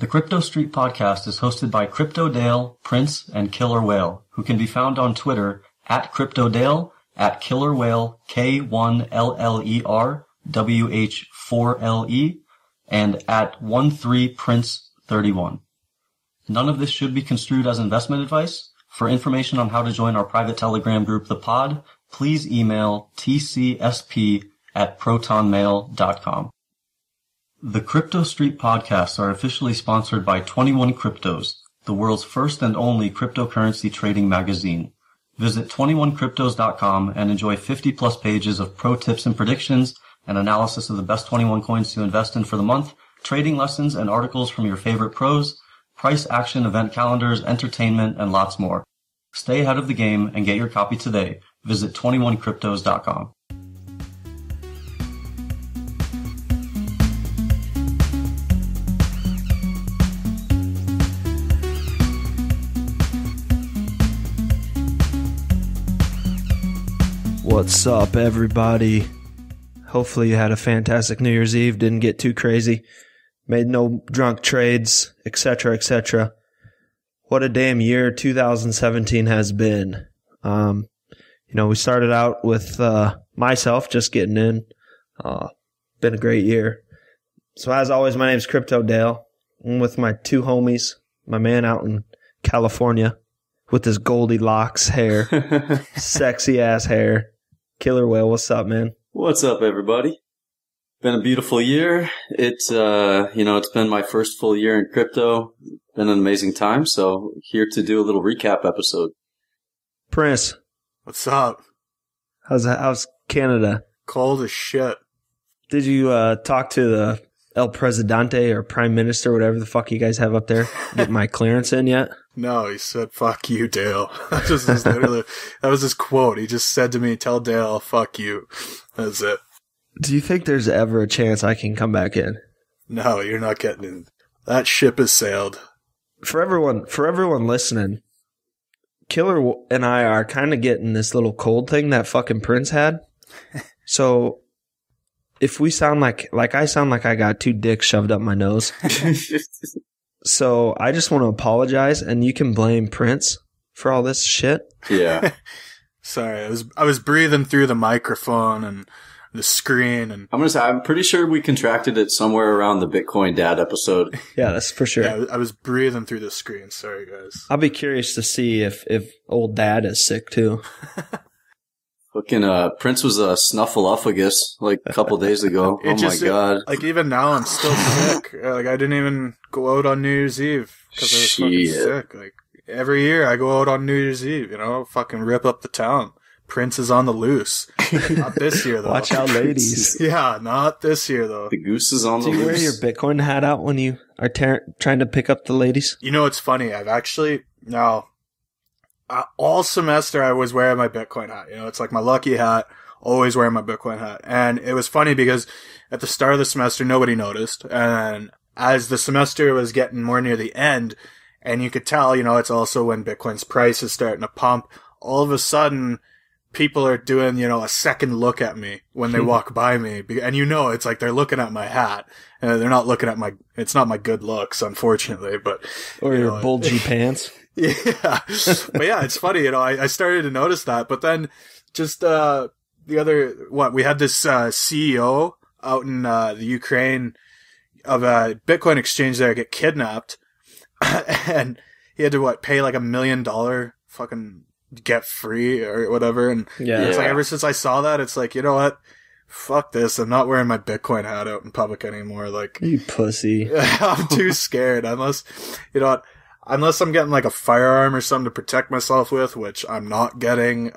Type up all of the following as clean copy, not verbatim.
The Crypto Street podcast is hosted by Crypto Dale, Prince, and Killer Whale, who can be found on Twitter at CryptoDale, at Killer Whale, K1LLERWH4LE, and at 13Prince31. None of this should be construed as investment advice. For information on how to join our private Telegram group, The Pod, please email tcsp@protonmail.com. The Crypto Street podcasts are officially sponsored by 21 Cryptos, the world's first and only cryptocurrency trading magazine. Visit 21cryptos.com and enjoy 50-plus pages of pro tips and predictions, an analysis of the best 21 coins to invest in for the month, trading lessons and articles from your favorite pros, price action event calendars, entertainment, and lots more. Stay ahead of the game and get your copy today. Visit 21cryptos.com. What's up, everybody? Hopefully you had a fantastic New Year's Eve, didn't get too crazy, made no drunk trades, etc., etc. What a damn year 2017 has been. We started out with myself just getting in. Been a great year. So as always, my name is Crypto Dale. I'm with my two homies, my man out in California with his Goldilocks hair, sexy ass hair. Killer Whale, what's up, man? What's up, everybody? Been a beautiful year. It's been my first full year in crypto. Been an amazing time. So here to do a little recap episode. Prince, what's up? How's Canada? Cold as shit. Did you talk to the El Presidente or Prime Minister, whatever the fuck you guys have up there, get my clearance in yet? No, he said, fuck you, Dale. That was his quote. He just said to me, tell Dale, fuck you. That's it. Do you think there's ever a chance I can come back in? No, you're not getting in. That ship has sailed. For everyone listening, Killer and I are kind of getting this little cold thing that fucking Prince had. So if we sound like I sound like I got two dicks shoved up my nose. So I just want to apologize, and you can blame Prince for all this shit. Yeah. Sorry, I was breathing through the microphone and the screen, and I'm pretty sure we contracted it somewhere around the Bitcoin Dad episode. Yeah, that's for sure. Yeah, I was breathing through the screen. Sorry, guys. I'll be curious to see if old Dad is sick too. Fucking Prince was a snuffleupagus like a couple days ago. Oh my god! Like even now, I'm still sick. Like I didn't even go out on New Year's Eve because I was fucking sick. Like every year, I go out on New Year's Eve. Fucking rip up the town. Prince is on the loose. Not this year though. Watch out, ladies. Yeah, not this year though. The goose is on the loose. Do you wear your Bitcoin hat out when you are trying to pick up the ladies? It's funny. I've actually all semester I was wearing my Bitcoin hat. It's like my lucky hat, always wearing my Bitcoin hat. And it was funny because at the start of the semester, nobody noticed. And as the semester was getting more near the end, and you could tell, it's also when Bitcoin's price is starting to pump, all of a sudden, people are doing, a second look at me when they walk by me. And it's like they're looking at my hat. And they're not looking at it's not my good looks, unfortunately, but. Or your bulgy pants. Yeah. But yeah, it's funny, I started to notice that, but then just, we had this, CEO out in, the Ukraine of a Bitcoin exchange there get kidnapped and he had to pay like $1 million fucking get free or whatever. And it's like, ever since I saw that, it's like, you know what? Fuck this. I'm not wearing my Bitcoin hat out in public anymore. Like, you pussy. I'm too scared unless I'm getting like a firearm or something to protect myself with, which I'm not getting,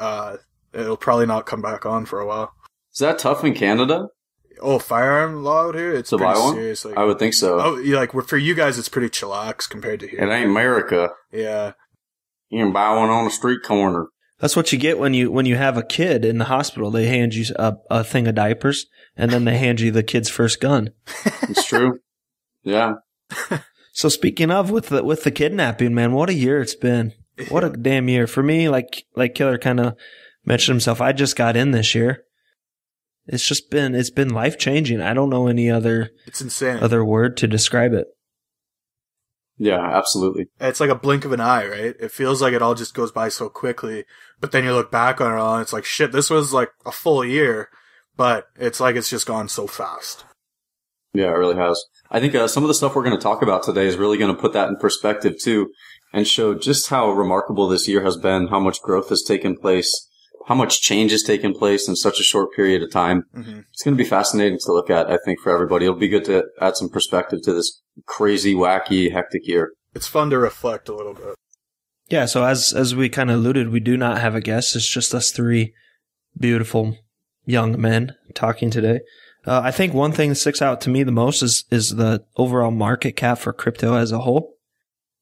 it'll probably not come back on for a while. Is that tough in Canada? Oh, firearm law out here? It's to pretty buy one? serious. Like, I would think so. Oh, for you guys, it's pretty chillax compared to here. It ain't America. Yeah. You can buy one on the street corner. That's what you get when you have a kid in the hospital. They hand you a thing of diapers, and then they hand you the kid's first gun. It's true. Yeah. So speaking of with the kidnapping, man, what a year it's been. What a damn year for me. Like Killer kind of mentioned himself. I just got in this year. It's been life changing. I don't know any other. It's insane. Other word to describe it. Yeah, absolutely. It's like a blink of an eye, right? It feels like it all just goes by so quickly. But then you look back on it all and it's like, shit, this was like a full year, but it's like it's just gone so fast. Yeah, it really has. I think some of the stuff we're going to talk about today is really going to put that in perspective too and show just how remarkable this year has been, how much growth has taken place, how much change has taken place in such a short period of time. Mm-hmm. It's going to be fascinating to look at, I think, for everybody. It'll be good to add some perspective to this crazy, wacky, hectic year. It's fun to reflect a little bit. Yeah, so as we kind of alluded, we do not have a guest. It's just us three beautiful young men talking today. I think one thing that sticks out to me the most is the overall market cap for crypto as a whole.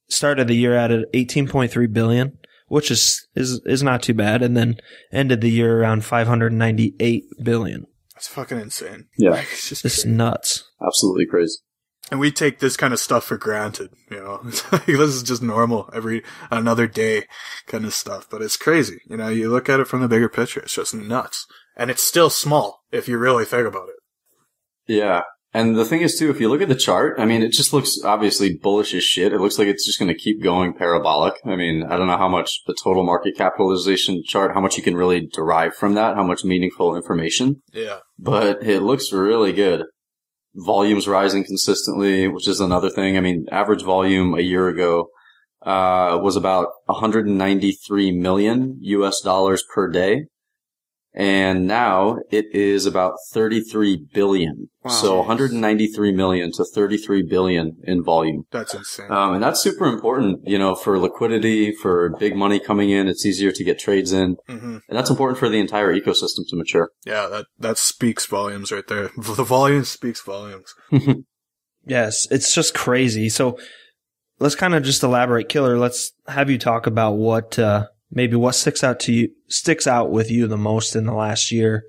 Started the year at 18.3 billion, which is not too bad, and then ended the year around 598 billion. That's fucking insane. Yeah. It's nuts. Absolutely crazy. And we take this kind of stuff for granted, you know. It's like, this is just normal another day kind of stuff. But it's crazy. You know, you look at it from the bigger picture, it's just nuts. And it's still small if you really think about it. Yeah. And the thing is, too, if you look at the chart, I mean, it just looks obviously bullish as shit. It looks like it's just going to keep going parabolic. I mean, I don't know how much the total market capitalization chart, how much you can really derive from that, how much meaningful information. Yeah. But it looks really good. Volume's rising consistently, which is another thing. I mean, average volume a year ago was about 193 million US dollars per day. And now it is about 33 billion. Wow. So 193 million to 33 billion in volume. That's insane. And that's super important, you know, for liquidity, for big money coming in. It's easier to get trades in. Mm-hmm. And that's important for the entire ecosystem to mature. Yeah, that speaks volumes right there. The volume speaks volumes. Yes, it's just crazy. So let's kind of just elaborate, Killer. Let's have you talk about what sticks out with you the most in the last year,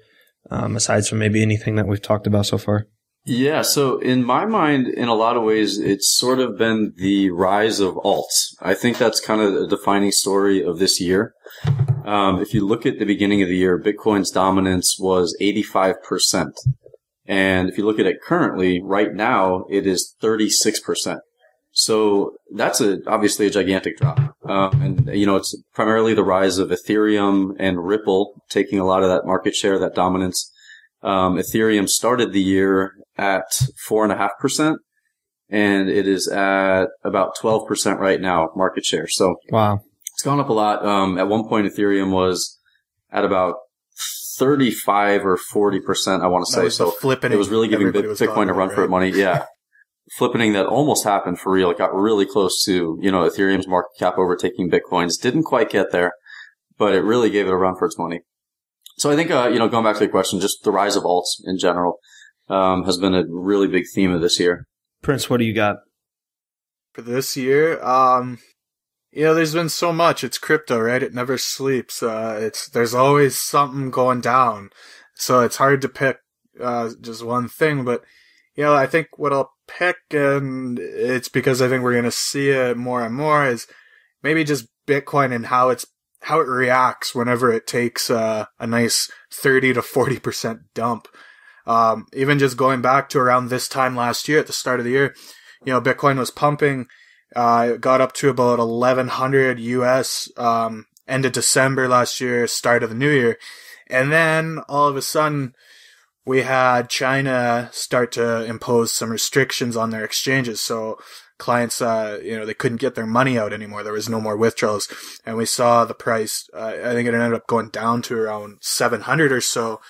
aside from maybe anything that we've talked about so far. Yeah, so in my mind, in a lot of ways, it's sort of been the rise of alts. I think that's kind of the defining story of this year. If you look at the beginning of the year, Bitcoin's dominance was 85%. And if you look at it currently, right now, it is 36%. So that's obviously a gigantic drop. And, you know, it's primarily the rise of Ethereum and Ripple taking a lot of that market share, that dominance. Ethereum started the year at 4.5%, and it is at about 12% right now, market share. So wow, it's gone up a lot. At one point, Ethereum was at about 35 or 40%, I want to say. So it was really giving Bitcoin a run for its money. Yeah. Flippening that almost happened for real. It got really close to, you know, Ethereum's market cap overtaking Bitcoin's. Didn't quite get there, but it really gave it a run for its money. So I think, you know, going back to the question, just the rise of alts in general, has been a really big theme of this year. Prince, what do you got? For this year, you know, there's been so much. It's crypto, right? It never sleeps. There's always something going down. So it's hard to pick, just one thing, but, you know, I think what I'll pick, and it's because I think we're going to see it more and more, is maybe just Bitcoin and how it reacts whenever it takes a nice 30 to 40% dump. Even just going back to around this time last year, at the start of the year, you know, Bitcoin was pumping, it got up to about 1100 US, end of December last year, start of the new year. And then all of a sudden, we had China start to impose some restrictions on their exchanges. So clients, you know, they couldn't get their money out anymore. There was no more withdrawals. And we saw the price, I think it ended up going down to around 700 or so,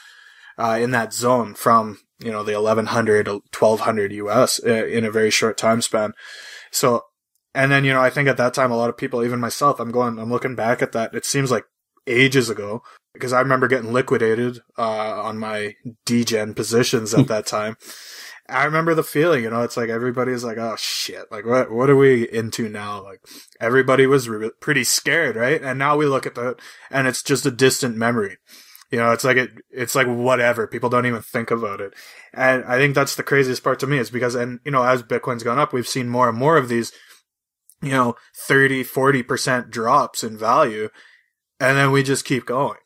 in that zone from, you know, the 1100 to 1200 US in a very short time span. So, and then, you know, I think at that time, a lot of people, even myself, I'm looking back at that. It seems like ages ago, because I remember getting liquidated on my degen positions at that time. I remember the feeling, you know, it's like everybody's like, oh shit, like what are we into now? Like everybody was pretty scared, right? And now we look at that and it's just a distant memory. You know, it's like whatever. People don't even think about it. And I think that's the craziest part to me, is because, and you know, as Bitcoin's gone up, we've seen more and more of these, you know, 30, 40% drops in value. And then we just keep going.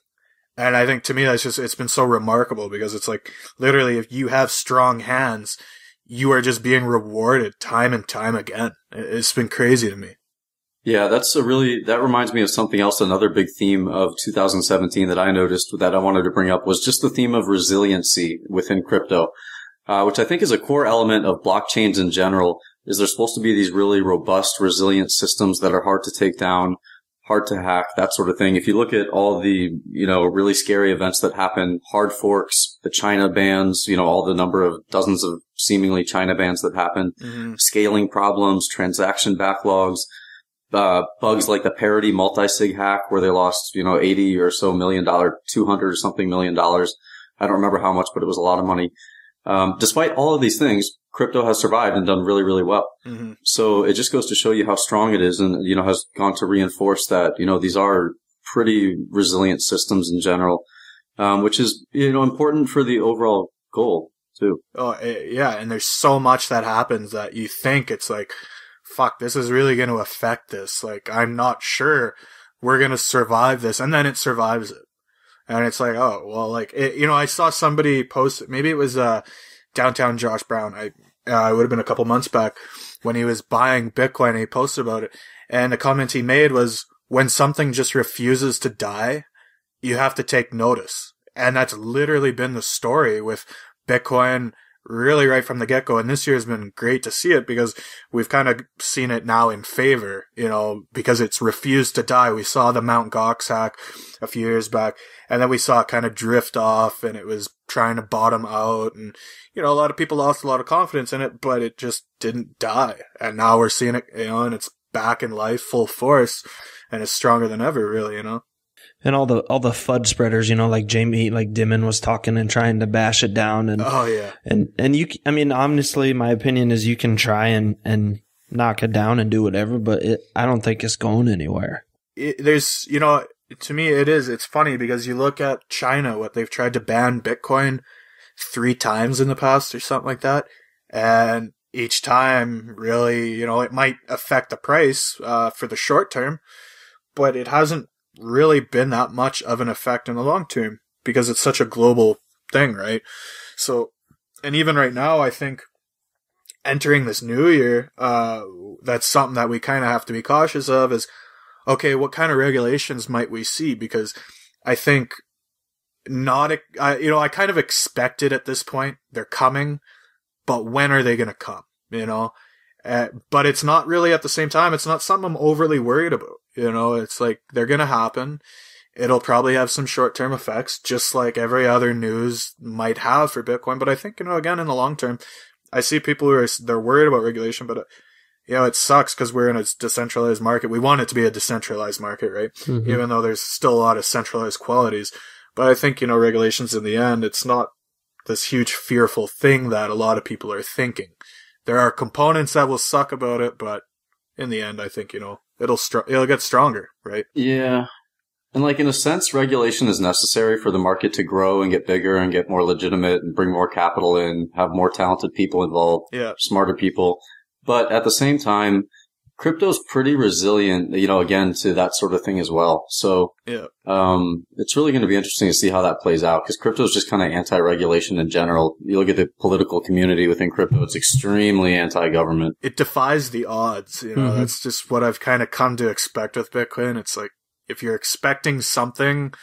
And I think to me, it's been so remarkable, because it's like literally if you have strong hands, you are just being rewarded time and time again. It's been crazy to me. Yeah, that reminds me of something else. Another big theme of 2017 that I noticed that I wanted to bring up was just the theme of resiliency within crypto, which I think is a core element of blockchains in general. Is they're supposed to be these really robust, resilient systems that are hard to take down, hard to hack, that sort of thing. If you look at all the, really scary events that happen, hard forks, the China bans, all the number of dozens of seemingly China bans that happen, scaling problems, transaction backlogs, bugs like the parity multi-sig hack where they lost, 80 or so $million, 200 or something $million. I don't remember how much, but it was a lot of money. Despite all of these things, crypto has survived and done really, really well. Mm-hmm. So it just goes to show you how strong it is and, has gone to reinforce that, these are pretty resilient systems in general, which is, important for the overall goal too. Oh, yeah. And there's so much that happens that you think it's like, fuck, this is really going to affect this. Like, I'm not sure we're going to survive this. And then it survives it. And it's like, oh, well, like, I saw somebody post, maybe it was, Downtown Josh Brown. It would have been a couple months back when he was buying Bitcoin and he posted about it. And the comment he made was, when something just refuses to die, you have to take notice. And that's literally been the story with Bitcoin really right from the get-go. And this year has been great to see it because we've kind of seen it now in favor, because it's refused to die. We saw the Mt. Gox hack a few years back, and then we saw it kind of drift off and it was trying to bottom out. And, a lot of people lost a lot of confidence in it, but it just didn't die. And now we're seeing it, and it's back in life full force and it's stronger than ever, really, And all the FUD spreaders, like Jamie, like Dimon was talking and trying to bash it down. And, oh yeah. And honestly, my opinion is you can try and knock it down and do whatever, but I don't think it's going anywhere. There's, to me, it's funny because you look at China, what they've tried to ban Bitcoin 3 times in the past or something like that. And each time really, it might affect the price, for the short term, but it hasn't really been that much of an effect in the long term because it's such a global thing, right? So, and even right now, I think entering this new year, that's something that we kind of have to be cautious of is, okay, what kind of regulations might we see? Because I think I kind of expect it at this point. They're coming, but when are they going to come? But it's not really at the same time. It's not something I'm overly worried about. It's like they're going to happen. It'll probably have some short-term effects, just like every other news might have for Bitcoin. But I think, again, in the long term, I see people they're worried about regulation, but it sucks because we're in a decentralized market. We want it to be a decentralized market, right? Mm-hmm. Even though there's still a lot of centralized qualities. But I think, regulations in the end, it's not this huge fearful thing that a lot of people are thinking. There are components that will suck about it, but in the end, I think, it'll get stronger, right? Yeah. And in a sense, regulation is necessary for the market to grow and get bigger and get more legitimate and bring more capital in, have more talented people involved, smarter people. But at the same time, crypto's pretty resilient, again, to that sort of thing as well. So, it's really going to be interesting to see how that plays out because crypto's just kind of anti-regulation in general. You look at the political community within crypto, it's extremely anti-government. It defies the odds, mm-hmm. That's just what I've kind of come to expect with Bitcoin. It's like, if you're expecting something,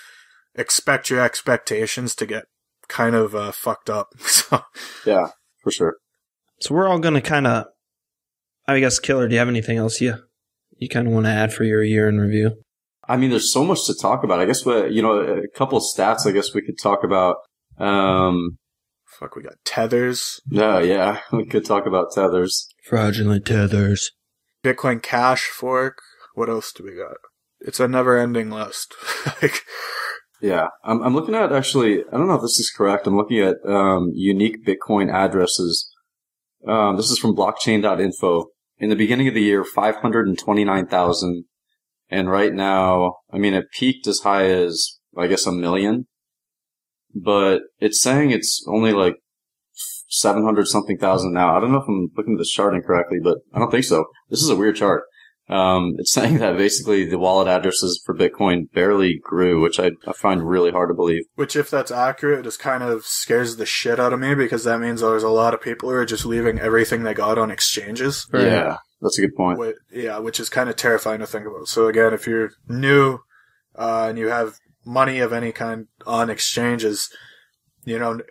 expect your expectations to get kind of fucked up. So. Yeah, for sure. So we're all going to kind of, I guess, Killer, do you have anything else you kind of want to add for your year in review? I mean, there's so much to talk about. I guess, a couple of stats I guess we could talk about. We got tethers. Yeah, we could talk about tethers. Fraudulent tethers. Bitcoin Cash fork. What else do we got? It's a never-ending list. Yeah, I'm looking at, actually, I don't know if this is correct. I'm looking at unique Bitcoin addresses. This is from blockchain.info. In the beginning of the year, 529,000. And right now, it peaked as high as, I guess, 1 million. But it's saying it's only 700 something thousand now. I don't know if I'm looking at this chart incorrectly, but I don't think so. This is a weird chart. It's saying that basically the wallet addresses for Bitcoin barely grew, which I find really hard to believe. Which, if that's accurate, just kind of scares the shit out of me, because that means there's a lot of people who are just leaving everything they got on exchanges. Right? Yeah, that's a good point. Which is kind of terrifying to think about. So again, if you're new and you have money of any kind on exchanges,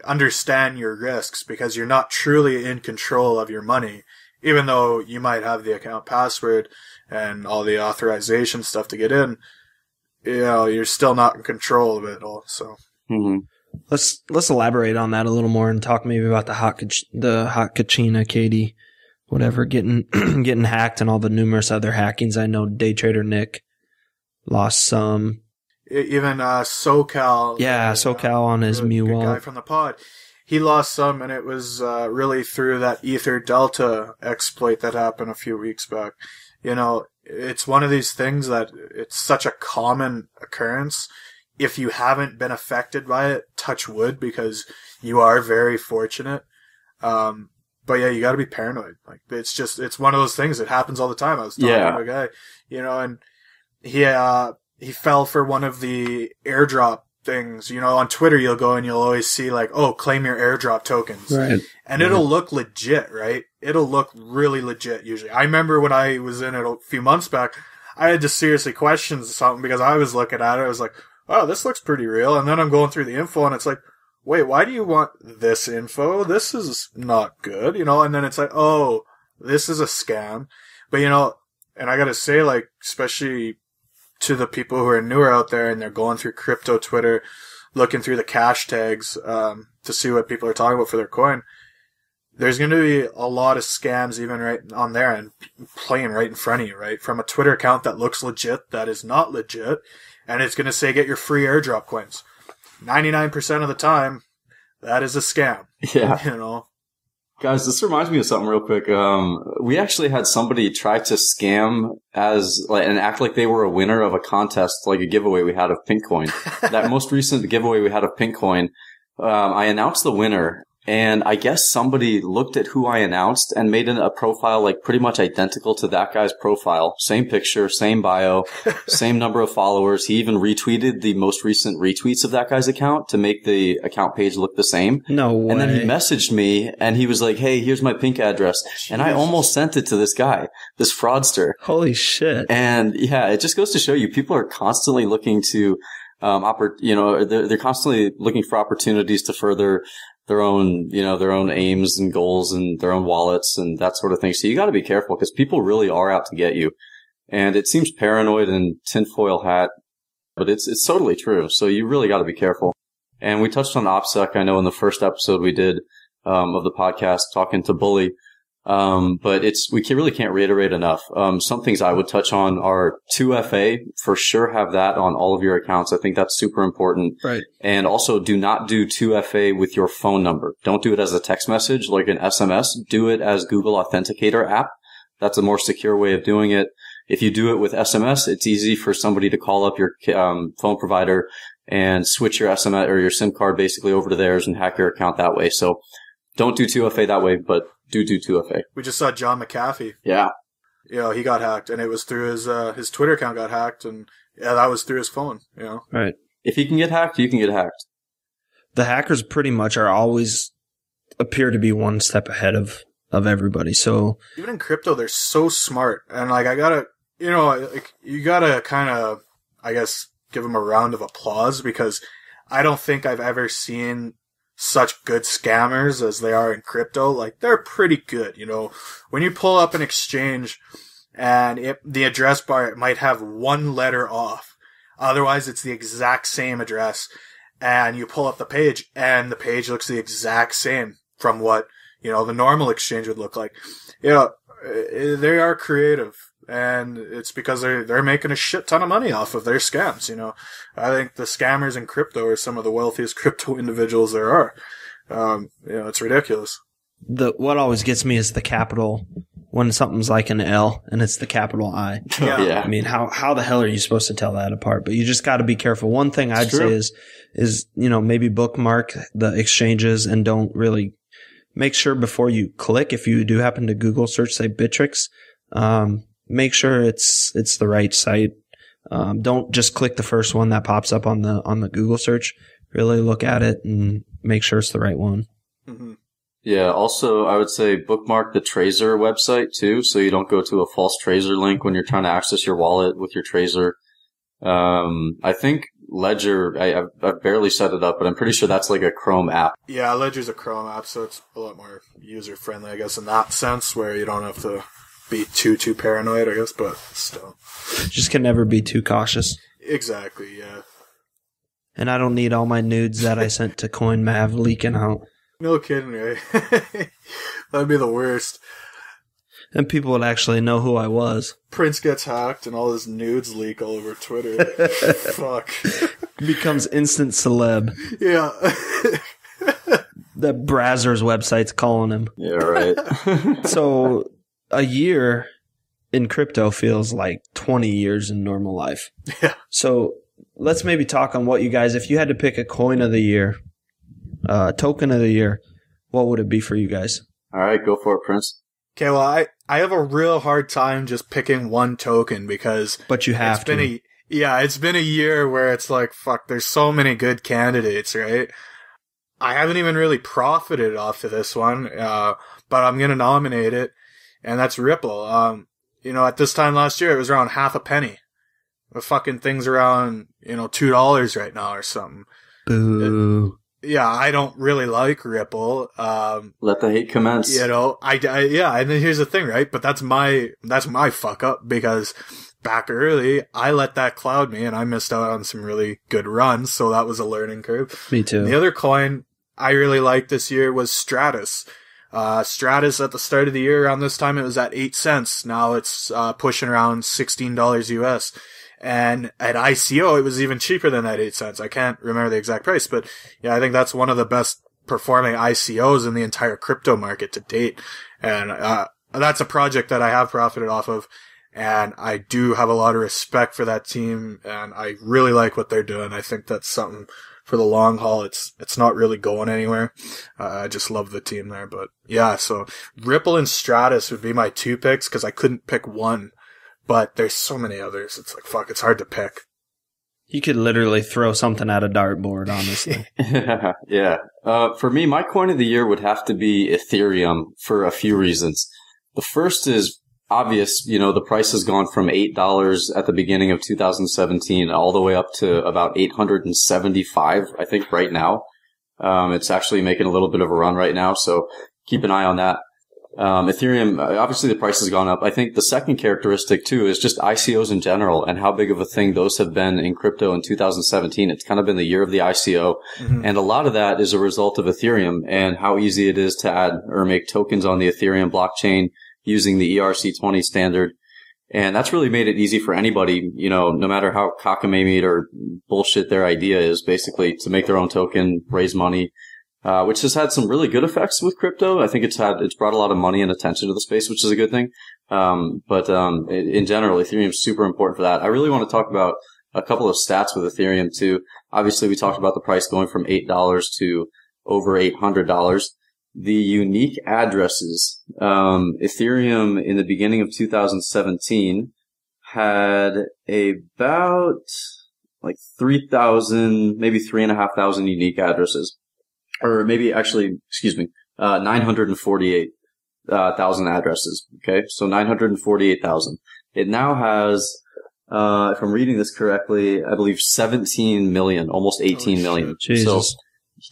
understand your risks, because you're not truly in control of your money, even though you might have the account password and all the authorization stuff to get in. You're still not in control of it all. So let's elaborate on that a little more and talk maybe about the hot Kachina, Katie, whatever, getting hacked and all the numerous other hackings. I know day trader Nick lost some. Even SoCal. Yeah, SoCal on his Mu wallet. Guy from the pod. He lost some, and it was really through that Ether Delta exploit that happened a few weeks back. It's one of these things that it's such a common occurrence. If you haven't been affected by it, touch wood, because you are very fortunate. But yeah, you gotta be paranoid. Like, it's one of those things that happens all the time. I was talking to a guy, and he fell for one of the airdrop things. On Twitter, you'll go and you'll always see like, oh, claim your airdrop tokens. Right. And it'll look legit, right? It'll look really legit usually. I remember when I was in it a few months back, I had to seriously question something, because I was looking at it. I was like, oh, this looks pretty real. And then I'm going through the info and it's like, wait, why do you want this info? This is not good, and then it's like, oh, this is a scam. But, and I gotta say, like, especially to the people who are newer out there and they're going through crypto Twitter, looking through the cash tags to see what people are talking about for their coin, there's going to be a lot of scams even right on there and playing right in front of you, right? From a Twitter account that looks legit, that is not legit, and it's going to say get your free airdrop coins. 99% of the time, that is a scam. Yeah. Guys, this reminds me of something real quick. We actually had somebody try to scam and act like they were a winner of a contest, like a giveaway we had of Pinkcoin. That most recent giveaway we had of Pinkcoin, I announced the winner, and I guess somebody looked at who I announced and made a profile like pretty much identical to that guy's profile. Same picture, same bio, same number of followers. He even retweeted the most recent retweets of that guy's account to make the account page look the same. No way. And then he messaged me and he was like, hey, here's my Pink address. Jeez. And I almost sent it to this guy, this fraudster. Holy shit. And yeah, it just goes to show you, people are constantly looking to, they're constantly looking for opportunities to further their own aims and goals and their own wallets and that sort of thing. So you got to be careful, because people really are out to get you. And it seems paranoid and tinfoil hat, but it's totally true. So you really got to be careful. And we touched on OPSEC, I know, in the first episode we did of the podcast, talking to Bully. But we really can't reiterate enough. Some things I would touch on are 2FA. For sure have that on all of your accounts. I think that's super important. Right. And also, do not do 2FA with your phone number. Don't do it as a text message like an SMS. Do it as Google Authenticator app. That's a more secure way of doing it. If you do it with SMS, it's easy for somebody to call up your phone provider and switch your SMS or your SIM card basically over to theirs and hack your account that way. So don't do 2FA that way, but do 2FA. We just saw John McAfee. Yeah. He got hacked, and it was through his Twitter account got hacked, and that was through his phone, Right. If he can get hacked, you can get hacked. The hackers pretty much always appear to be one step ahead of everybody. So even in crypto, they're so smart, and like you gotta kind of, I guess, give them a round of applause, because I don't think I've ever seen such good scammers as they are in crypto. Like, they're pretty good, when you pull up an exchange and the address bar, it might have one letter off. Otherwise, it's the exact same address, and you pull up the page and the page looks the exact same from what, the normal exchange would look like. They are creative, and it's because they're making a shit ton of money off of their scams. I think the scammers in crypto are some of the wealthiest crypto individuals there are. It's ridiculous. What always gets me is the capital when something's like an L and it's the capital I. Yeah. I mean, how the hell are you supposed to tell that apart? But you just got to be careful. One thing I'd say is maybe bookmark the exchanges and don't really make sure before you click, if you do happen to Google search, say Bittrex, make sure it's the right site. Don't just click the first one that pops up on the Google search. Really look at it and make sure it's the right one. Mm-hmm. Yeah. Also, I would say bookmark the Trezor website too, so you don't go to a false Trezor link when you're trying to access your wallet with your Trezor. I think Ledger, I've barely set it up, but I'm pretty sure that's like a Chrome app. Yeah, Ledger's a Chrome app, so it's a lot more user friendly, I guess, in that sense, where you don't have to be too paranoid, I guess, but still. Just can never be too cautious. Exactly, yeah. And I don't need all my nudes that I sent to CoinMav leaking out. No kidding, right? That'd be the worst. And people would actually know who I was. Prince gets hacked and all his nudes leak all over Twitter. Fuck. Becomes instant celeb. Yeah. The Brazzers website's calling him. Yeah, right. So a year in crypto feels like 20 years in normal life. Yeah. So let's maybe talk on what you guys, if you had to pick a coin of the year, token of the year, what would it be for you guys? All right, go for it, Prince. Okay, well, I have a real hard time just picking one token because... But you have to. It's been a year where it's like, fuck, there's so many good candidates, right? I haven't even really profited off of this one, but I'm going to nominate it, and that's Ripple. At this time last year, it was around half a penny. The fucking thing's around, $2 right now or something. Boo. Yeah, I don't really like Ripple. Let the hate commence. And then here's the thing, right? But that's my fuck up because back early, I let that cloud me and I missed out on some really good runs. So that was a learning curve. Me too. And the other coin I really liked this year was Stratus. Stratus at the start of the year around this time, it was at 8 cents. Now it's, pushing around $16 US. And at ICO, it was even cheaper than that 8 cents. I can't remember the exact price, but yeah, I think that's one of the best performing ICOs in the entire crypto market to date. And, that's a project that I have profited off of. And I do have a lot of respect for that team. And I really like what they're doing. I think that's something for the long haul. It's not really going anywhere. I just love the team there. But yeah, so Ripple and Stratus would be my two picks because I couldn't pick one. But there's so many others. It's like, fuck, it's hard to pick. You could literally throw something at a dartboard, honestly. Yeah. For me, my coin of the year would have to be Ethereum for a few reasons. The first is obvious. The price has gone from $8 at the beginning of 2017 all the way up to about $875, I think, right now. It's actually making a little bit of a run right now, so keep an eye on that. Ethereum, obviously the price has gone up. I think the second characteristic too is just ICOs in general and how big of a thing those have been in crypto in 2017. It's kind of been the year of the ICO. Mm-hmm. And a lot of that is a result of Ethereum and how easy it is to add or make tokens on the Ethereum blockchain using the ERC20 standard. And that's really made it easy for anybody, no matter how cockamamie or bullshit their idea is, basically to make their own token, raise money. Which has had some really good effects with crypto. I think it's brought a lot of money and attention to the space, which is a good thing. But in general, Ethereum is super important for that. I really want to talk about a couple of stats with Ethereum too. Obviously, we talked about the price going from $8 to over $800. The unique addresses, Ethereum in the beginning of 2017 had about like 3,000, maybe 3,500 unique addresses. Or maybe actually, 948,000 addresses. Okay. So 948,000. It now has, if I'm reading this correctly, I believe 17 million, almost 18 million. Jesus. So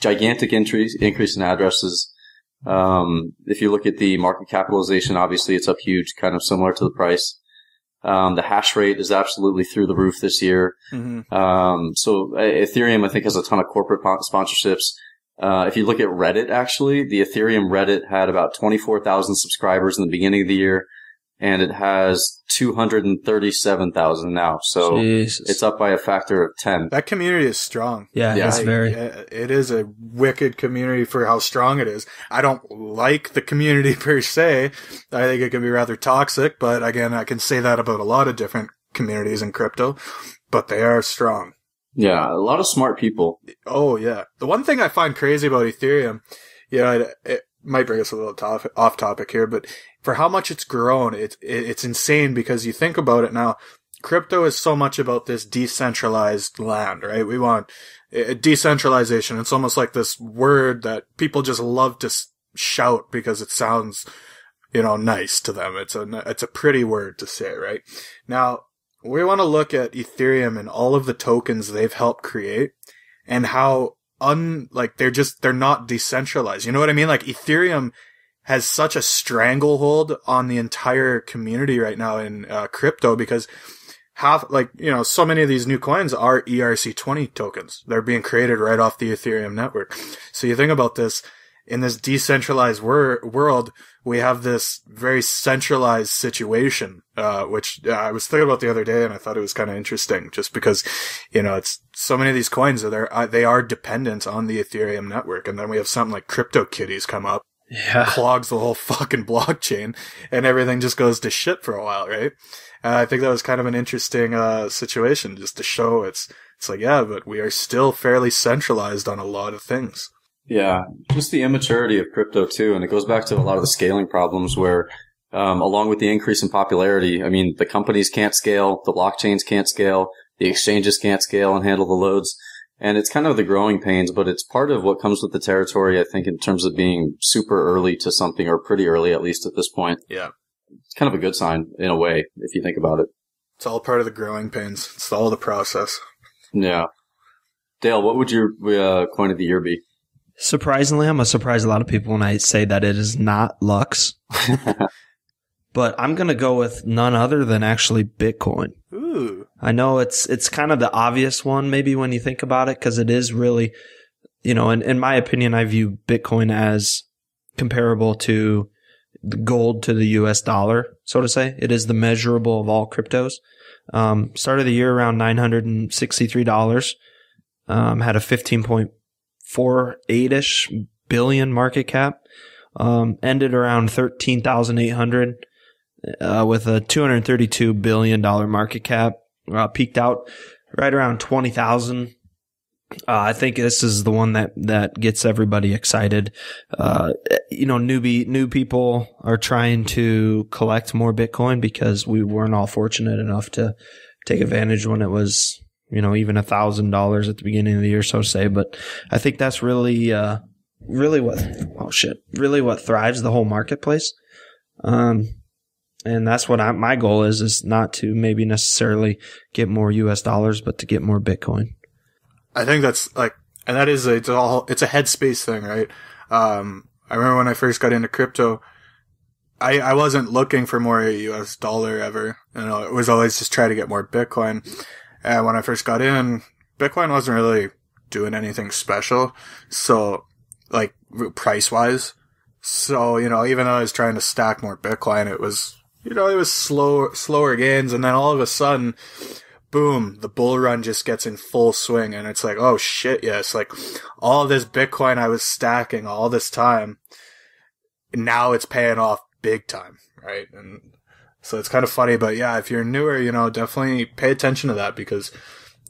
gigantic increase in addresses. If you look at the market capitalization, obviously it's up huge, kind of similar to the price. The hash rate is absolutely through the roof this year. Mm-hmm. So Ethereum, I think, has a ton of corporate sponsorships. If you look at Reddit, actually, the Ethereum Reddit had about 24,000 subscribers in the beginning of the year, and it has 237,000 now. So Jesus. It's up by a factor of 10. That community is strong. Yeah, it's very. It is a wicked community for how strong it is. I don't like the community per se. I think it can be rather toxic, but again, I can say that about a lot of different communities in crypto, but they are strong. Yeah, a lot of smart people. Oh, yeah. The one thing I find crazy about Ethereum, it might bring us a little off topic here, but for how much it's grown, it's insane because you think about it now. Crypto is so much about this decentralized land, right? We want decentralization. It's almost like this word that people just love to shout because it sounds, nice to them. It's a pretty word to say, right? Now, we want to look at Ethereum and all of the tokens they've helped create and how they're not decentralized. You know what I mean? Like Ethereum has such a stranglehold on the entire community right now in crypto because so many of these new coins are ERC20 tokens. They're being created right off the Ethereum network. So you think about this, in this decentralized world, we have this very centralized situation, which I was thinking about the other day, and I thought it was kind of interesting just because, it's so many of these coins they are dependent on the Ethereum network. And then we have something like CryptoKitties come up. Yeah. Clogs the whole fucking blockchain and everything just goes to shit for a while, right? I think that was kind of an interesting situation just to show it's like, yeah, but we are still fairly centralized on a lot of things. Yeah, just the immaturity of crypto too, and it goes back to a lot of the scaling problems where, along with the increase in popularity, I mean, the companies can't scale, the blockchains can't scale, the exchanges can't scale and handle the loads. And it's kind of the growing pains, but it's part of what comes with the territory, I think, in terms of being super early to something, or pretty early, at least at this point. Yeah. It's kind of a good sign, in a way, if you think about it. It's all part of the growing pains. It's all the process. Yeah. Dale, what would your coin of the year be? Surprisingly, I'm going to surprise a lot of people when I say that it is not Lux. But I'm going to go with none other than actually Bitcoin. Ooh. I know it's kind of the obvious one maybe when you think about it, because it is really, in my opinion, I view Bitcoin as comparable to the gold to the US dollar, so to say. It is the measurable of all cryptos. Started the year around $963, had a 15.48-ish billion market cap, ended around 13,800. With a $232 billion market cap, peaked out right around 20,000. I think this is the one that gets everybody excited. New people are trying to collect more Bitcoin because we weren't all fortunate enough to take advantage when it was, even $1,000 at the beginning of the year, so to say. But I think that's really what thrives the whole marketplace. And that's what my goal is not to maybe necessarily get more US dollars, but to get more Bitcoin. I think that's and that is it's a headspace thing, right? I remember when I first got into crypto, I wasn't looking for more US dollar ever. It was always just try to get more Bitcoin. And when I first got in, Bitcoin wasn't really doing anything special. So, price wise. So, even though I was trying to stack more Bitcoin, it was slower gains, and then all of a sudden, boom, the bull run just gets in full swing, and it's like, oh shit, yes, all this Bitcoin I was stacking all this time, now it's paying off big time, right? And so it's kind of funny, but yeah, if you're newer, definitely pay attention to that, because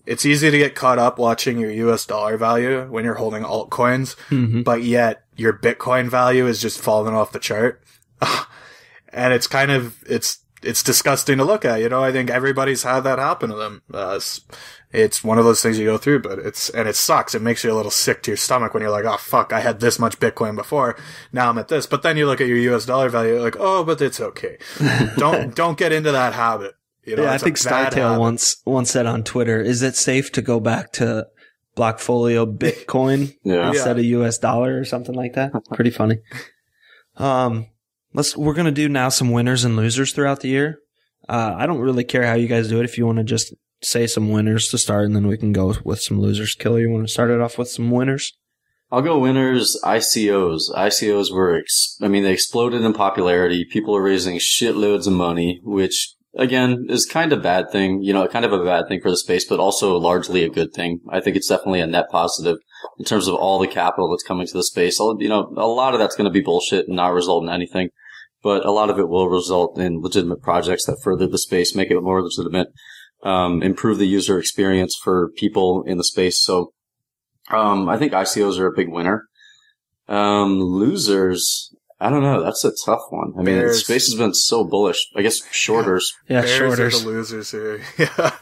it's easy to get caught up watching your US dollar value when you're holding altcoins, but yet your Bitcoin value is just falling off the chart. And it's kind of, it's disgusting to look at, I think everybody's had that happen to them. It's one of those things you go through, but it sucks. It makes you a little sick to your stomach when you're like, oh fuck, I had this much Bitcoin before, now I'm at this. But then you look at your US dollar value, you're like, oh, but it's okay. Don't get into that habit. I think Startail once said on Twitter, is it safe to go back to Blockfolio Bitcoin instead of US dollar or something like that? Pretty funny. We're going to do now some winners and losers throughout the year. I don't really care how you guys do it. If you want to just say some winners to start, and then we can go with some losers. Killer, you want to start it off with some winners? I'll go winners, ICOs. ICOs were, they exploded in popularity. People are raising shitloads of money, which, again, is kind of a bad thing, kind of a bad thing for the space, but also largely a good thing. I think it's definitely a net positive in terms of all the capital that's coming to the space. A lot of that's going to be bullshit and not result in anything. But a lot of it will result in legitimate projects that further the space, make it more legitimate, improve the user experience for people in the space. So, I think ICOs are a big winner. Losers, I don't know. That's a tough one. I mean, the space has been so bullish. I guess shorters. Yeah, Bears shorters. are the losers here. Yeah.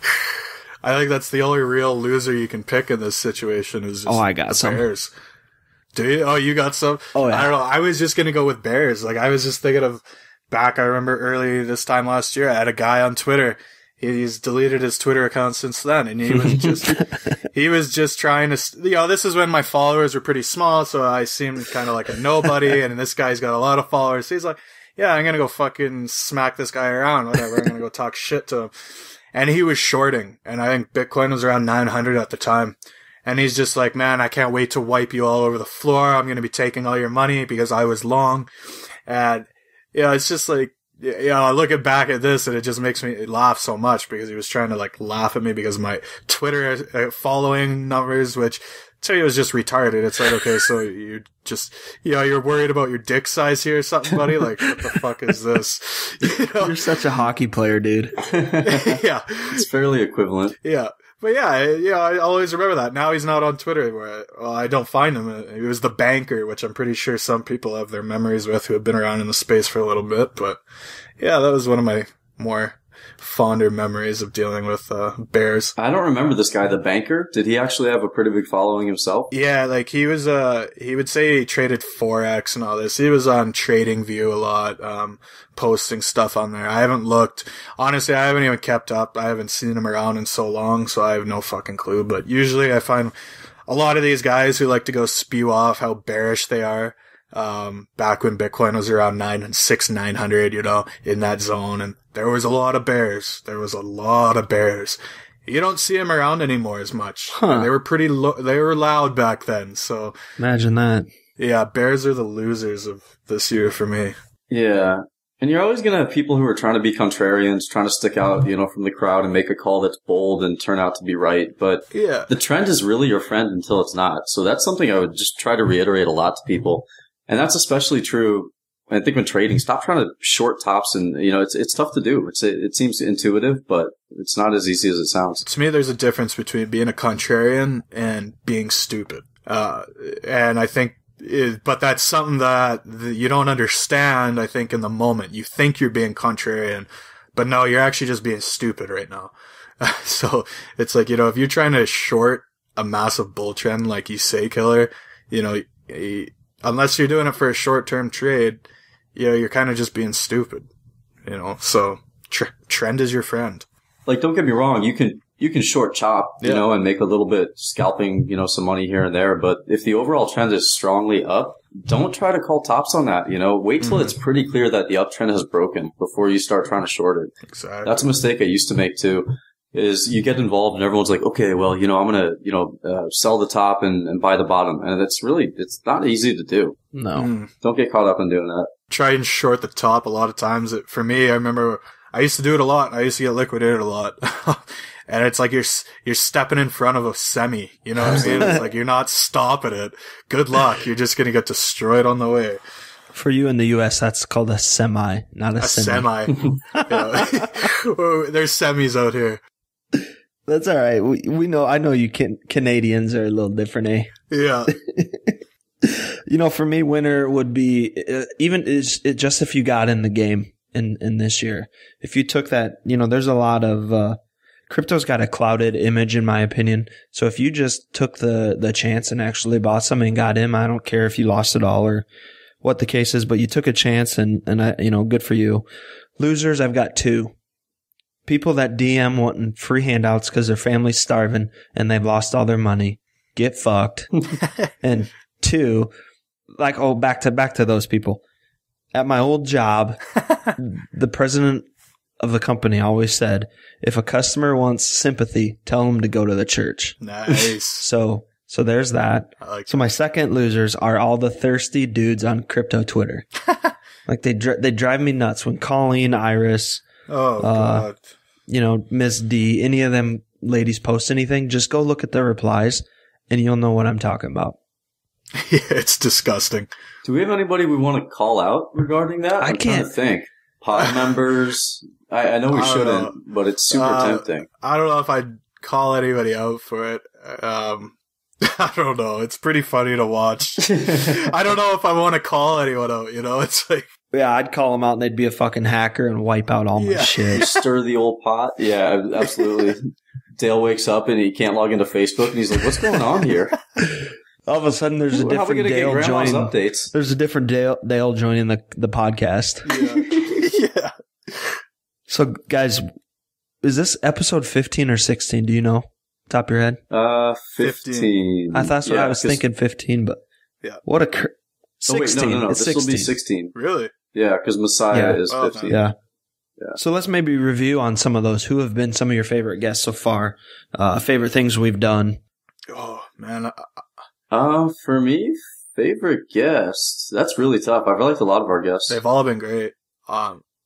I think that's the only real loser you can pick in this situation is just I got the some. Bears. Do you? Oh, you got some? Oh, yeah. I don't know. I was just going to go with Bears. Like, I was just thinking of back, I remember early this time last year, I had a guy on Twitter. He's deleted his Twitter account since then, and he was just trying to, this is when my followers were pretty small, so I seemed kind of like a nobody, and this guy's got a lot of followers. So he's like, yeah, I'm gonna go fucking smack this guy around, whatever. I'm gonna go talk shit to him. And he was shorting, and I think Bitcoin was around 900 at the time. And he's just like, man, I can't wait to wipe you all over the floor. I'm gonna be taking all your money because I was long. And, it's just like, looking back at this, and it just makes me laugh so much because he was trying to like laugh at me because of my Twitter following numbers, which to me was just retarded. It's like, okay, so you just, you're worried about your dick size here or something, buddy? Like, what the fuck is this? You're such a hockey player, dude. Yeah. It's fairly equivalent. Yeah. But I always remember that. Now he's not on Twitter where I don't find him. He was the banker, which I'm pretty sure some people have their memories with who have been around in the space for a little bit. But yeah, that was one of my more fonder memories of dealing with bears. I don't remember this guy, the banker. Did he actually have a pretty big following himself? Yeah, like he was he would say he traded Forex and all this. He was on TradingView a lot, posting stuff on there. I haven't looked. Honestly, I haven't even kept up. I haven't seen him around in so long, so I have no fucking clue. But usually I find a lot of these guys who like to go spew off how bearish they are. Back when Bitcoin was around 900, in that zone, and there was a lot of bears. You don't see them around anymore as much. Huh. They were pretty they were loud back then, so. Imagine that. Yeah, bears are the losers of this year for me. Yeah. And you're always going to have people who are trying to be contrarians, trying to stick out, from the crowd and make a call that's bold and turn out to be right. But yeah, the trend is really your friend until it's not. So that's something I would just try to reiterate a lot to people. And that's especially true, I think, when trading. Stop trying to short tops, and it's tough to do. It seems intuitive, but it's not as easy as it sounds. To me, there's a difference between being a contrarian and being stupid. And I think, but that's something that you don't understand. I think in the moment you think you're being contrarian, but no, you're actually just being stupid right now. So it's like, if you're trying to short a massive bull trend, like you say, Killer, unless you're doing it for a short-term trade, you're kind of just being stupid, so trend is your friend. Like, don't get me wrong, you can short chop, and make a little bit scalping, some money here and there. But if the overall trend is strongly up, don't try to call tops on that, wait till it's pretty clear that the uptrend has broken before you start trying to short it. Exactly. That's a mistake I used to make too. Is you get involved and everyone's like, okay, well, I'm going to, sell the top and buy the bottom. And it's not easy to do. No. Don't get caught up in doing that. Try and short the top a lot of times. For me, I remember I used to do it a lot. I used to get liquidated a lot. And it's like you're stepping in front of a semi. You know what I mean? It's like you're not stopping it. Good luck. You're just going to get destroyed on the way. For you in the U.S., that's called a semi, not a semi. There's semis out here. That's all right. We know. I know you Canadians are a little different, eh? Yeah. For me, winner would be just if you got in the game in this year. If you took that, there's a lot of crypto's got a clouded image in my opinion. So if you just took the chance and actually bought something and got in, I don't care if you lost it all or what the case is, but you took a chance and good for you. Losers, I've got two. People that DM wanting free handouts because their family's starving and they've lost all their money. Get fucked. And two, back to those people. At my old job, the president of the company always said, if a customer wants sympathy, tell them to go to the church. Nice. So there's that. So my second losers are all the thirsty dudes on crypto Twitter. Like they drive me nuts when Colleen, Iris, God. Miss D, any of them ladies post anything, just go look at the replies and you'll know what I'm talking about. Yeah, it's disgusting. Do we have anybody we want to call out regarding that? I'm trying to think. Pod members. I know we shouldn't, but it's super tempting. I don't know if I'd call anybody out for it. I don't know. It's pretty funny to watch. I don't know if I want to call anyone out, you know? It's like... Yeah, I'd call them out and they'd be a fucking hacker and wipe out all my shit. Stir the old pot. Yeah, absolutely. Dale wakes up and he can't log into Facebook and he's like, what's going on here? All of a sudden there's a different Dale joining updates. There's a different Dale joining the podcast. Yeah. So guys, is this episode 15 or 16? Do you know? Top of your head? 15. I thought that's what I was thinking, 15, but what a 16. No. It's this 16. will be 16. Really? Yeah, because Messiah is 15. Yeah. So let's maybe review on some of those. Who have been some of your favorite guests so far? Favorite things we've done? Oh, man. For me, favorite guests. That's really tough. I've liked a lot of our guests. They've all been great.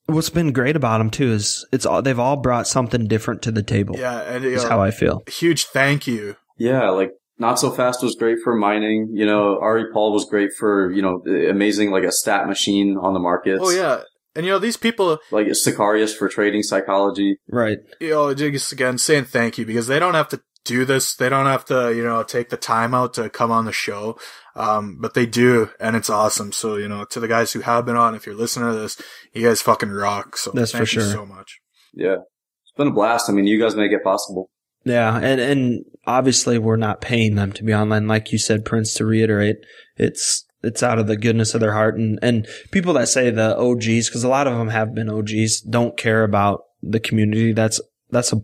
What's been great about them too is they've all brought something different to the table. Yeah, and is how I feel. Huge thank you. Yeah, like Not So Fast was great for mining. You know, Ari Paul was great for, you know, amazing, like a stat machine on the markets. Oh yeah. And, you know, these people... Like Sicarius for trading psychology. Right. You know, just again, saying thank you because they don't have to do this. They don't have to, you know, take the time out to come on the show. But they do, and it's awesome. So, you know, to the guys who have been on, if you're listening to this, you guys fucking rock. So that's thank for sure. you so much. Yeah. It's been a blast. I mean, you guys make it possible. Yeah. And obviously we're not paying them to be online. Like you said, Prince, to reiterate, it's out of the goodness of their heart. And people that say the OGs, because a lot of them have been OGs, don't care about the community. That's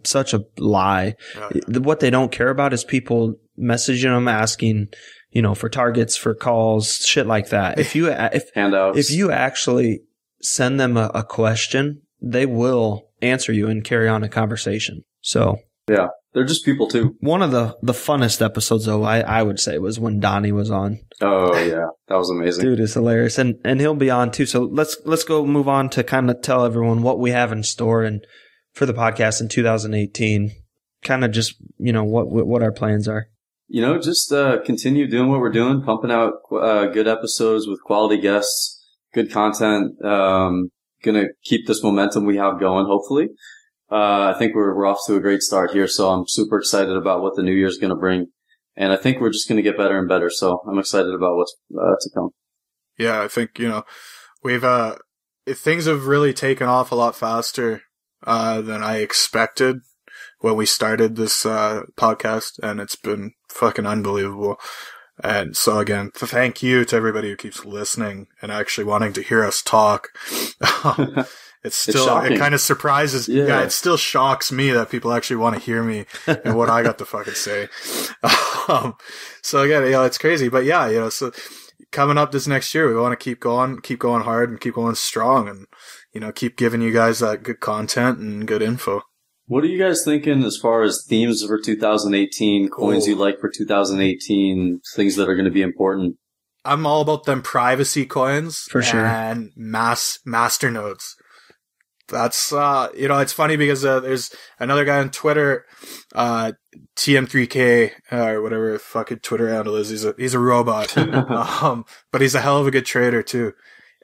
such a lie. What they don't care about is people messaging them, asking, you know, for targets, for calls, shit like that. If handouts, if you actually send them a question, they will answer you and carry on a conversation. So yeah, they're just people too. One of the funnest episodes, though, I would say, was when Donnie was on. Oh yeah, that was amazing. Dude is hilarious, and he'll be on too. So let's go move on to kind of tell everyone what we have in store and for the podcast in 2018. Kind of just, you know, what our plans are. You know, just continue doing what we're doing, pumping out good episodes with quality guests, good content. Gonna keep this momentum we have going, hopefully. I think we're off to a great start here, so I'm super excited about what the new year's gonna bring. And I think we're just gonna get better and better, so I'm excited about what's to come. Yeah, I think, you know, we've things have really taken off a lot faster than I expected when we started this podcast, and it's been fucking unbelievable. And so again, thank you to everybody who keeps listening and actually wanting to hear us talk. It kind of surprises. Yeah, it still shocks me that people actually want to hear me and what I got to fucking say. So again, you know, it's crazy, but yeah, you know, so coming up this next year, we want to keep going hard and keep going strong, and, you know, keep giving you guys that good content and good info. What are you guys thinking as far as themes for 2018, coins you like for 2018, things that are going to be important? I'm all about them privacy coins for sure, and master nodes. That's, you know, it's funny because there's another guy on Twitter, TM3K, or whatever fucking Twitter handle is. He's a robot. But he's a hell of a good trader too.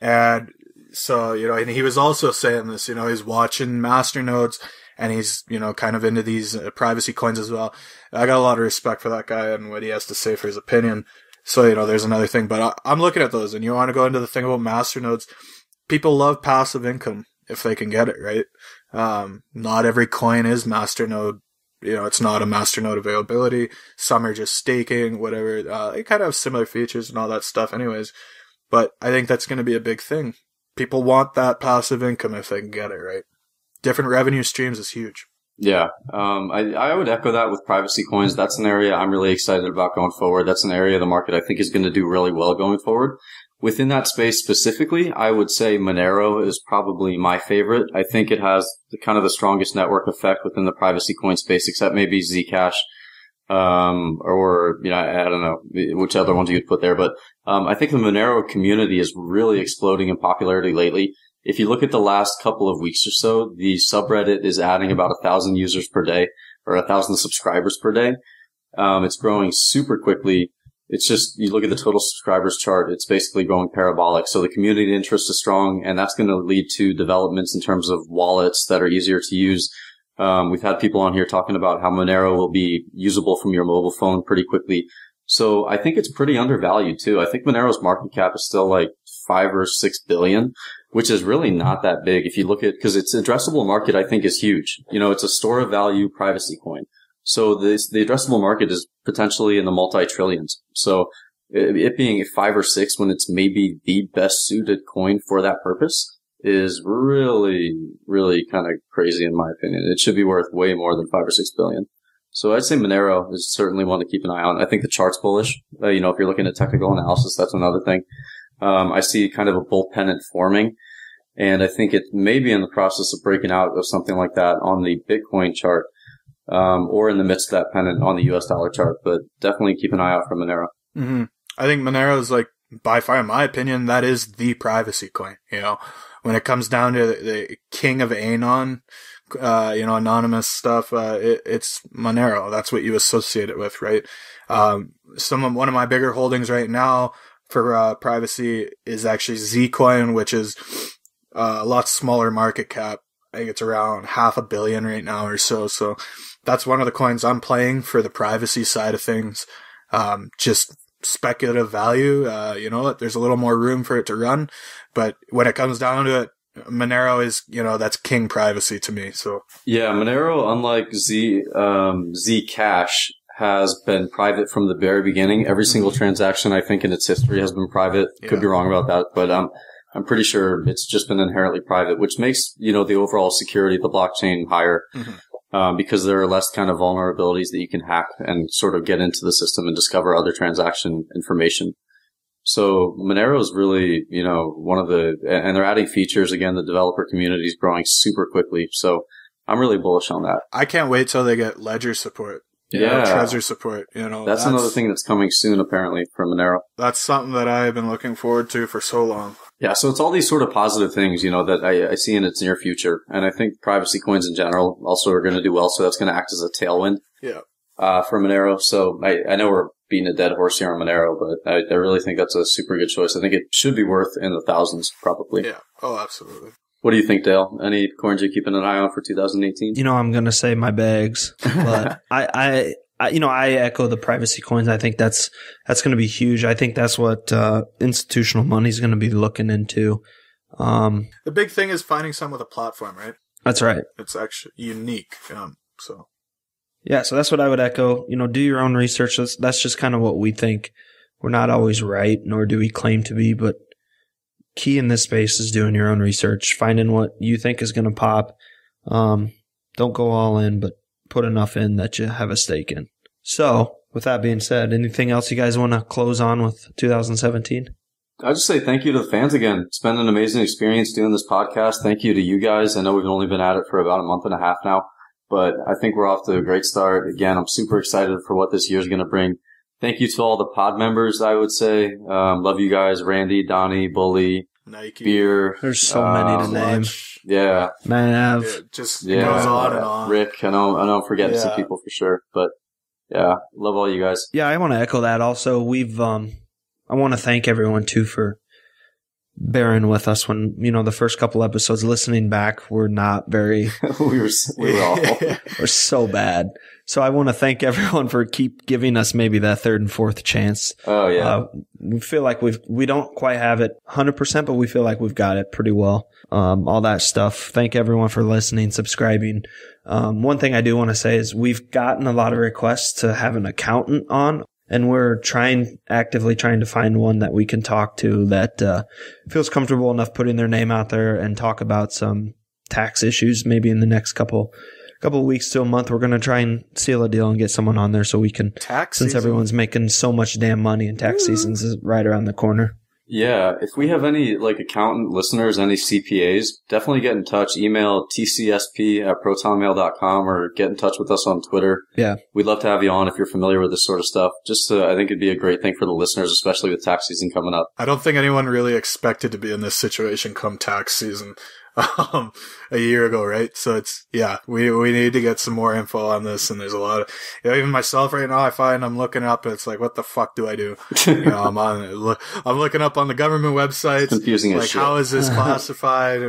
And so, you know, and he was also saying this, you know, he's watching master nodes and he's, you know, kind of into these privacy coins as well. I got a lot of respect for that guy and what he has to say for his opinion. So, you know, there's another thing, but I'm looking at those, and you want to go into the thing about master nodes. People love passive income if they can get it, right? Not every coin is master node. You know, it's not a master node availability. Some are just staking, whatever. They kind of have similar features and all that stuff anyways. But I think that's going to be a big thing. People want that passive income if they can get it, right? Different revenue streams is huge. Yeah. I would echo that with privacy coins. That's an area I'm really excited about going forward. That's an area of the market I think is going to do really well going forward. Within that space specifically, I would say Monero is probably my favorite. I think it has the strongest network effect within the privacy coin space, except maybe Zcash, or, you know, I don't know which other ones you'd put there, but, I think the Monero community is really exploding in popularity lately. If you look at the last couple of weeks or so, the subreddit is adding about 1,000 users per day, or 1,000 subscribers per day. It's growing super quickly. It's just, you look at the total subscribers chart, it's basically growing parabolic. So the community interest is strong, and that's going to lead to developments in terms of wallets that are easier to use. We've had people on here talking about how Monero will be usable from your mobile phone pretty quickly. So I think it's pretty undervalued too. I think Monero's market cap is still like 5 or 6 billion, which is really not that big. If you look at, because its addressable market, I think is huge. It's a store of value privacy coin. So the addressable market is potentially in the multi-trillions. So it being 5 or 6 when it's maybe the best suited coin for that purpose is really, really kind of crazy in my opinion. It should be worth way more than 5 or 6 billion. So I'd say Monero is certainly one to keep an eye on. I think the chart's bullish. If you're looking at technical analysis, that's another thing. I see kind of a bull pennant forming, and I think it may be in the process of breaking out of something like that on the Bitcoin chart, or in the midst of that pennant on the US dollar chart, but definitely keep an eye out for Monero. Mm-hmm. I think Monero is like, by far, in my opinion, that is the privacy coin. When it comes down to the king of Anon, anonymous stuff, it's Monero. That's what you associate it with, right? One of my bigger holdings right now for privacy is actually Zcoin, which is a lot smaller market cap. I think it's around $500 million right now or so. So that's one of the coins I'm playing for the privacy side of things. Just speculative value. There's a little more room for it to run, but when it comes down to it, Monero is, that's king privacy to me. So yeah, Monero, unlike Zcash, has been private from the very beginning. Every single transaction, I think, in its history has been private. Yeah. Could be wrong about that, but I'm pretty sure it's just been inherently private, which makes the overall security of the blockchain higher. Mm-hmm. Because there are less kind of vulnerabilities that you can hack and sort of get into the system and discover other transaction information. So Monero is really, one of and they're adding features. Again, the developer community is growing super quickly. So I'm really bullish on that. I can't wait till they get Ledger support. Trezor support. That's another thing that's coming soon, apparently, from Monero. That's something that I've been looking forward to for so long. Yeah, so it's all these sort of positive things, that I see in its near future. And I think privacy coins in general also are going to do well. So that's going to act as a tailwind. Yeah. For Monero. So I know we're beating a dead horse here on Monero, but I really think that's a super good choice. I think it should be worth in the thousands, probably. Yeah. Oh, absolutely. What do you think, Dale? Any coins you're keeping an eye on for 2018? I'm going to say my bags, but I echo the privacy coins. I think that's going to be huge. I think that's what institutional money is going to be looking into. The big thing is finding some with a platform, right? That's right. It's actually unique. Yeah, so that's what I would echo. Do your own research. That's just kind of what we think. We're not always right, nor do we claim to be, but key in this space is doing your own research, finding what you think is going to pop. Don't go all in, but put enough in that you have a stake in. So, with that being said, anything else you guys want to close on with 2017? I'll just say thank you to the fans again. It's been an amazing experience doing this podcast. Thank you to you guys. I know we've only been at it for about a month and a half now, but I think we're off to a great start. Again, I'm super excited for what this year's going to bring. Thank you to all the pod members, I would say. Love you guys. Randy, Donnie, Bully, Nike. Beer. There's so many to name. Yeah. Mav. It just goes on and on. Rick, I know I'm forgetting some people for sure, but yeah, love all you guys. Yeah, I want to echo that also. I want to thank everyone too for bearing with us when, the first couple episodes, listening back, we're not very, we were awful. We're so bad. So I want to thank everyone for keep giving us maybe that third and fourth chance. Oh yeah. We feel like we don't quite have it 100%, but we feel like we've got it pretty well. All that stuff. Thank everyone for listening, subscribing. One thing I do want to say is we've gotten a lot of requests to have an accountant on, and we're actively trying to find one that we can talk to that feels comfortable enough putting their name out there and talk about some tax issues maybe in the next couple of weeks to a month. We're going to try and seal a deal and get someone on there so we can, since everyone's making so much damn money and tax seasons is right around the corner. Yeah. If we have any accountant listeners, any CPAs, definitely get in touch. Email tcsp@protonmail.com or get in touch with us on Twitter. Yeah. We'd love to have you on if you're familiar with this sort of stuff. Just I think it'd be a great thing for the listeners, especially with tax season coming up. I don't think anyone really expected to be in this situation come tax season. A year ago, right? So we need to get some more info on this, and there's a lot of, even myself right now, I find I'm looking up and it's like, what the fuck do I do? I'm looking up on the government websites. Confusing as shit. How is this classified?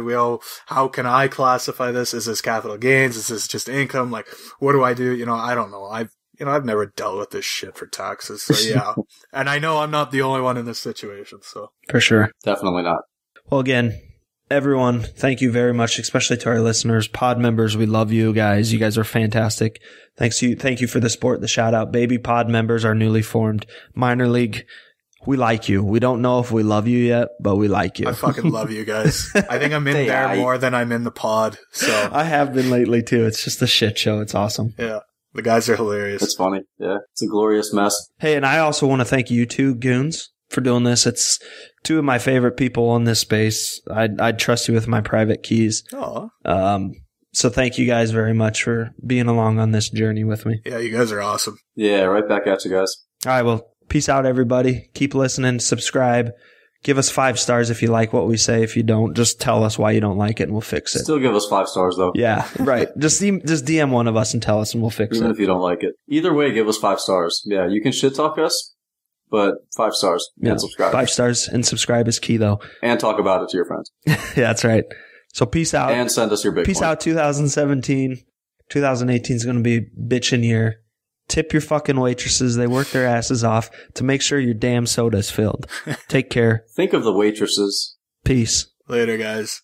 How can I classify this? Is this capital gains? Is this just income? What do I do? I don't know. I've never dealt with this shit for taxes. So yeah. And I know I'm not the only one in this situation. So For sure. Definitely not. Well, again, everyone, thank you very much, especially to our listeners, pod members. We love you guys. You guys are fantastic. Thank you for the support, the shout out. Baby pod members are newly formed minor league. We like you. We don't know if we love you yet, but we like you. I fucking love you guys. I think I'm in there more than I'm in the pod. So I have been lately too. It's just a shit show. It's awesome. Yeah. The guys are hilarious. It's funny. Yeah. It's a glorious mess. Hey, and I also want to thank you two goons for doing this. It's two of my favorite people on this space. I'd trust you with my private keys. Oh. So thank you guys very much for being along on this journey with me. Yeah, you guys are awesome. Yeah, right back at you guys. All right, well, peace out, everybody. Keep listening, subscribe. Give us 5 stars if you like what we say. If you don't, just tell us why you don't like it and we'll fix it. Still give us 5 stars, though. Yeah, right. Just DM one of us and tell us and we'll fix Even it. if you don't like it. Either way, give us 5 stars. Yeah, you can shit talk us, but 5 stars and subscribe. 5 stars and subscribe is key, though. And talk about it to your friends. Yeah, that's right. So peace out. And send us your Bitcoin. Peace out 2017. 2018 is going to be a bitchin' year. Tip your fucking waitresses. They work their asses off to make sure your damn soda's filled. Take care. Think of the waitresses. Peace. Later, guys.